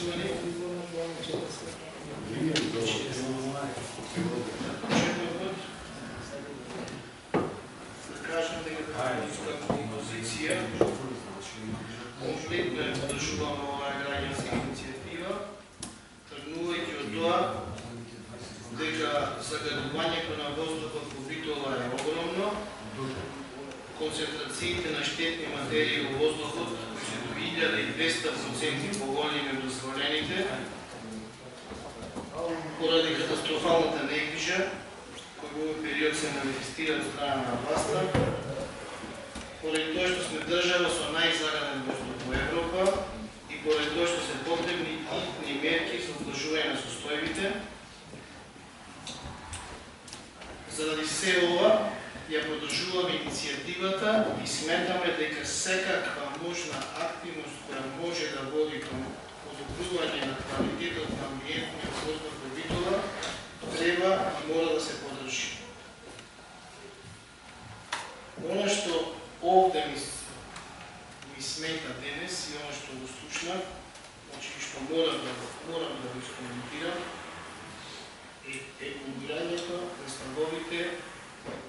гласуване. Да кажем дека политичка композиција конфликтно е подржувана оваа граѓанска иницијатива, тргнувајќи од тоа дека загадувањето на воздухот во Битола е огромно, концентрациите на штетни материи во воздухот кои се до 1200% поголеми од дозволените, поради катастрофалната негрижа кој во овој период се манифестира од страна на власта, поради тоа што сме држава со најзагаден воздух во Европа и поради тоа што се потребни хитни мерки за убlažување на состојбите. Заради се ова, ја подржуваме иницијативата и сметаме дека секаква можна активност која може да води кон подобрување на квалитетот на амбиентниот воздух во Битола треба и мора да се подржи. Она што овде ми смета денес и она што го слушнав, значи што морам да го искоментирам, е игнорирањето на ставовите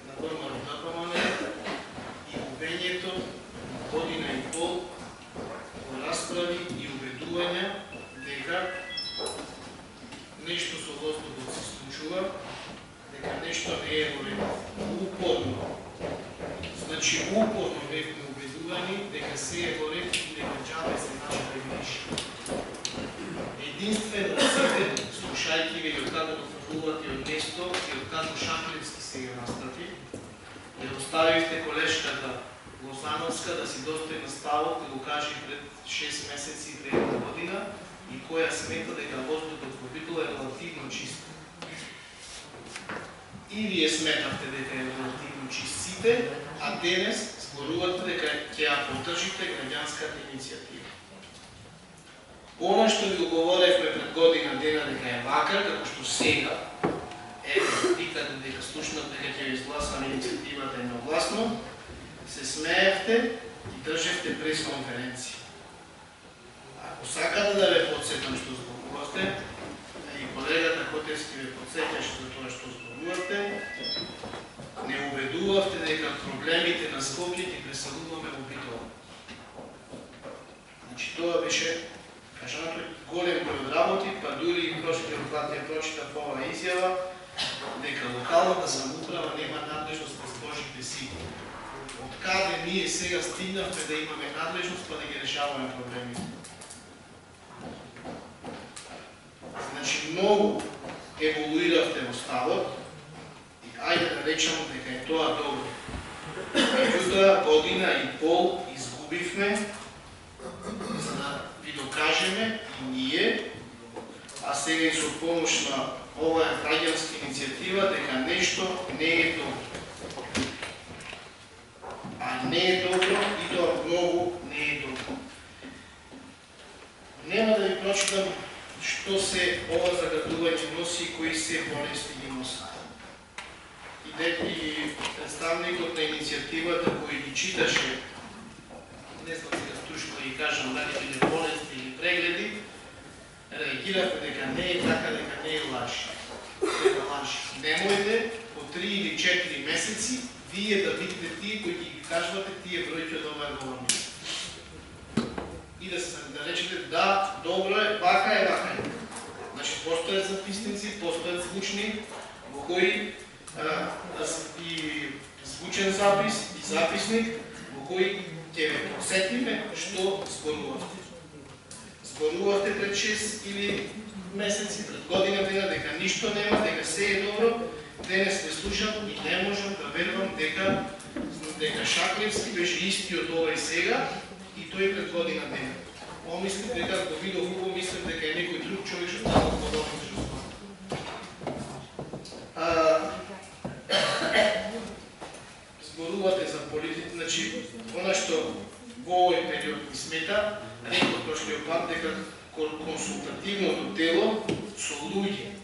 на ДПМН и губењето година и пол во расправи и убедувања дека нешто со воздухот се случува, дека нешто не е во ред. Упорно. Значи упорно бевме убедувани дека се е во ред и дека џабе се нашите грижи. Единствено сите, слушајќи ве и од како дофрлувате од место и од како Шаклевски се ја настапи, ја оставивте колешката Лозановска да си достои на ставот да го кажи пред 6 месеци и пред една година и која смета дека воздухот во Битола е релативно чист. И вие сметавте дека е релативно чист сите, а денес зборувате дека ќе ја поддржите граѓанската иницијатива. Она што ви говоревме пред година дена дека е вака, како што сега викате дека слушнат дека ќе изгласаме иницијативата едногласно, се смеевте и држевте пресконференција. Ако сакате да ве подсетам што зборувавте, и колегата Котевски ве подсетеше за тоа што зборувавте, не убедувавте дека проблемите на Скопје ги преселуваме во Битола. Значи тоа беше кажано голем број работи, па дури и прошли пат ја прочитав оваа изјава дека локалната самоуправа нема надлежност да сложите си. Од каде ние сега стигнавме да имаме надлежност па да ги решаваме проблемите. Значи многу еволуиравте во ставот и ајде да речам дека е тоа добро. Меѓутоа година и пол изгубивме за да ви докажеме и ние, а сега и со помош на оваа граѓанска иницијатива дека нешто не е добро. А не е добро и тоа многу не е добро. Нема да ви прочитам што се ова загадување носи и кои се болести ги носат. И представникот на иницијативата кој ги читаше, не знам сега стручно да ги кажам дали биле болести или прегледи, реагиравте дека не е така, дека не е лажи. Немојте по 3 или 4 месеци вие да видите тие кои ги кажувате тие бројки од оваа говорница. И да се речете да, добро е, вака е, вака е. Значи постојат записници, постојат звучни во кои и звучен запис и записник во кои ќе ве подсетиме што зборувавте. Зборувавте пред 6 или месеци, пред година дена, дека ништо нема, дека се е добро. Денес не слушам и не можам да верувам дека Шаклевски беше истиот ова и сега и тој пред година дена. Помислим дека го видов убаво, мислам дека е некој друг човек што става подобно што зборувате за политика, значи она што во овој период ми смета, реков прошлиот пат дека консултативното тело со луѓе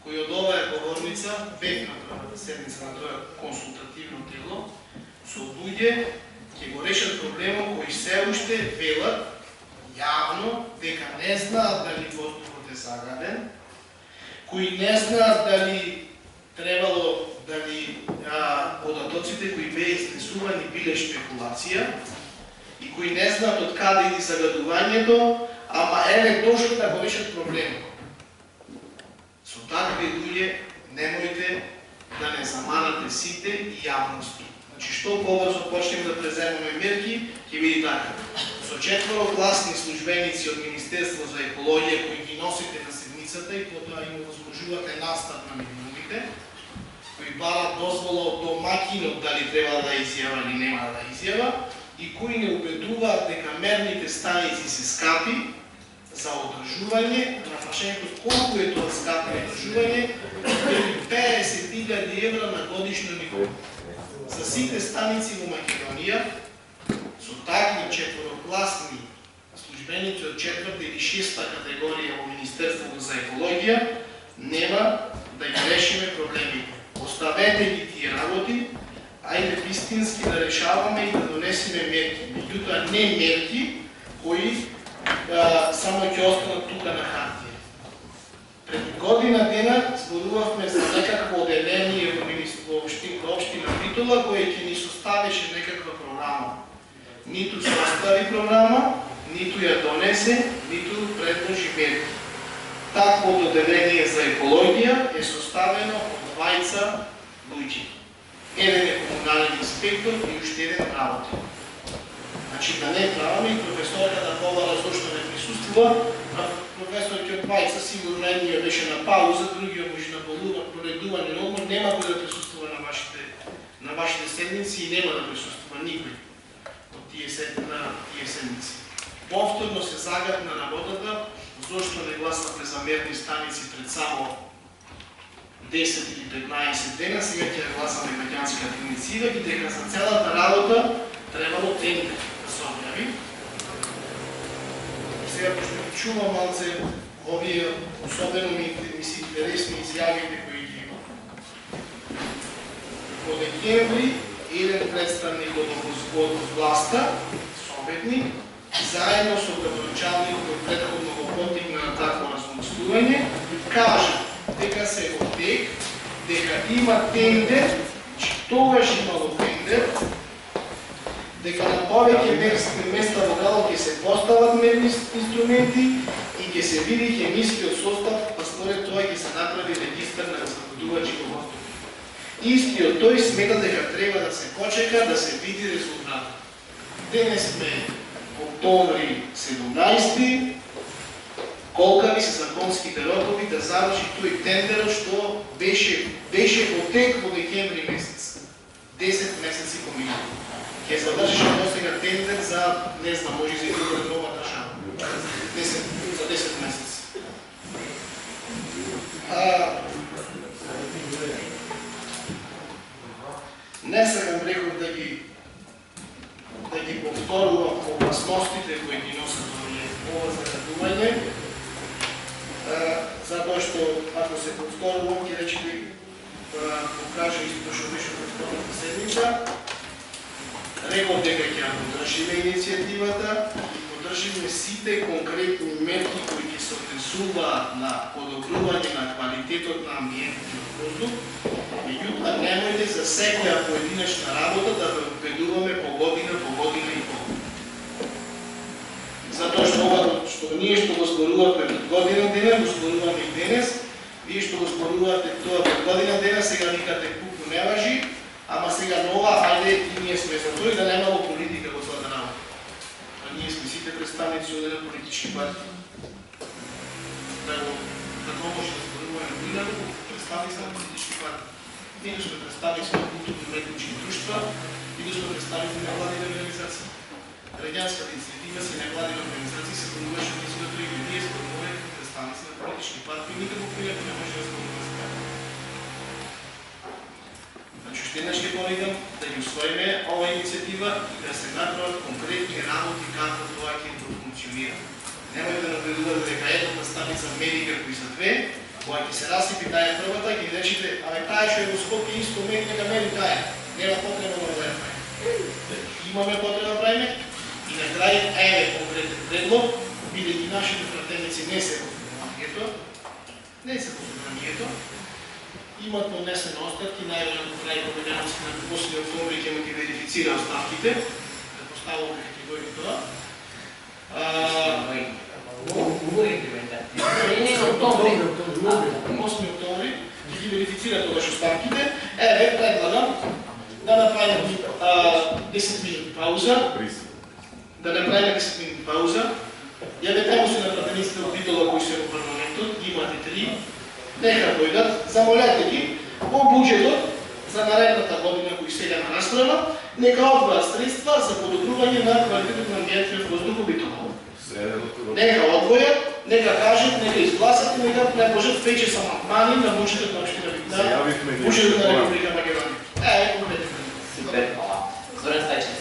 кои од оваа говорница бев на првата седница на тоа консултативно тело со луѓе ќе го решат проблемот кои се уште велат јавно дека не знаат дали поступкот е загаден, кои не знаат дали требало дали податоците кои беа изнесувани биле шпекулација и кои не знаат од каде иди загадувањето, ама еве дошли да го решат проблемот. Со такви луѓе немојте да не заманате сите и јавности. Значи, што побрзо почнем да преземаме мерки, ќе биде така. Со 4-класни службеници од Министерство за екологија кои ги носите на седницата и потоа им возможувате настап на минимумите, кои барат дозвола од домакинот дали треба да изјава или нема да изјава и кои не убедуваат дека мерните станици се скапи за одржување, на прашањето колку е тоа скапи одржување, 50.000 евра на годишно ниво. За сите станици во Македонија, со такви 4-класни службеници од 4-та или 6-та категорија во Министерството за екологија, нема да ги решиме проблемите. Оставете ги тие работи, ајде вистински да решаваме и да донесеме мерки. Меѓутоа не мерки кои само ќе останат тука на хартија. Пред година дена зборувавме за некакво оделение во општина Битола кој ќе ни составеше некаква програма. Ниту состави програма, ниту ја донесе, ниту предложи мерки. Такво оделение за екологија е составено од двајца луѓе. Еден е комунален инспектор и уште еден работи. Значи да не праваме и професорката повара зашто не присуствува, професорки од двајца сигурно едниот беше на пауза, другиот беше на боледување на одмор, нема кој да присуствува на вашите седници и нема да присуствува никој од тие седници. Повторно се загадна работата, зашто не гласавме за мерни станици пред само 10 или 15 дена, сега ќе гласаме граѓанската иницијатива и дека за целата работа требало тендер да се објави. Сега, пошто ги чувам малце овие, особено ми се интересни изјавите кои ги има. Во декември, еден представник од власта, советник, заедно со градоначалникот кој претходно го поттикна на такво размислување, кажа дека се во тек, дека има тендер, че тогаш имало тендер, дека на повеќе места во градот ќе се постават мерни инструменти и ќе се види хемискиот состав, па според тоа ќе се направи регистар на загадувачи во воздухот. Истиот тој смета дека треба да се почека да се види резултат. Денес сме октомври 17, колкави се законските рокови да заврши тој тендерот што беше во тек во декември месец. 10 месеци помина. Ќе задржише досега тендер за, не знам, може и за друга нова држава. За 10 месеци. Не сакам реков да ги повторувам опасностите кои ги носат ова загадување, затоа што ако се повторувам ќе речете покажа исто што беше повторната седмица. Реков дека ќе ја подржиме иницијативата и подржиме сите конкретни мерки кои ќе се однесуваат на подобрување на квалитетот на амбиентниот воздух. Меѓутоа, немојте за секоја поединечна работа да ве убедуваме по година и по. Затоа што ние што го зборувавме пред година дена, го зборуваме и денес, вие што го зборувате тоа пред година дена, сега викате куку не важи, ама сега нова, ајде и ние сме за тој да немало политика во својата работа. А ние сме сите представници од една политички партија. Како може да зборуваме година, представници на политички партии. Ние сме представници на културно-уметнички друштва и да сме представници на владени организации. Граѓанската иницијатива се невладени организации се подуваше од низината и ние зборуваме представници на политички партии, никако пријатно не може да зборуваме за тоа. Значи, уште еднаш ќе повикам да ги усвоиме оваа иницијатива и да се направат конкретни работи како тоа ќе функционира. Немојте да напредувате дека едната станица медика кои се две, кога ќе се расипи таа првата, ќе речете, абе таа што е во Скопје исто нека мери таа. Нема потреба да правиме. Имаме потреба да правиме и на крај еве конкретен предлог бидејќи нашите пратеници не се во собранието, имат поднесени оставки, најверојатно крај Комењановски на 8 октомври ќе му ги верифицира оставките, предпоставувам дека ќе дојде тоа. 8 октомври ќе ги верифицира тогаш оставките. Еве, предлагам да направим 10 минути пауза. Да направим 10 минути пауза. Ја ветемо се на пратениците од Битола кои се во парламентот, имате 3, нека дојдат, замолете ги во буџетот за наредната година кои сега на расправа, нека одвојат средства за подобрување на квалитетот на амбиентниот воздух во Битола. Нека одвојат, нека кажат, нека изгласат и нека предложат веќе са амандмани на буџетот на општина Битола, буџетот на Република Македонија. Конкретно. Супер, хвала. Зоран Стајчев.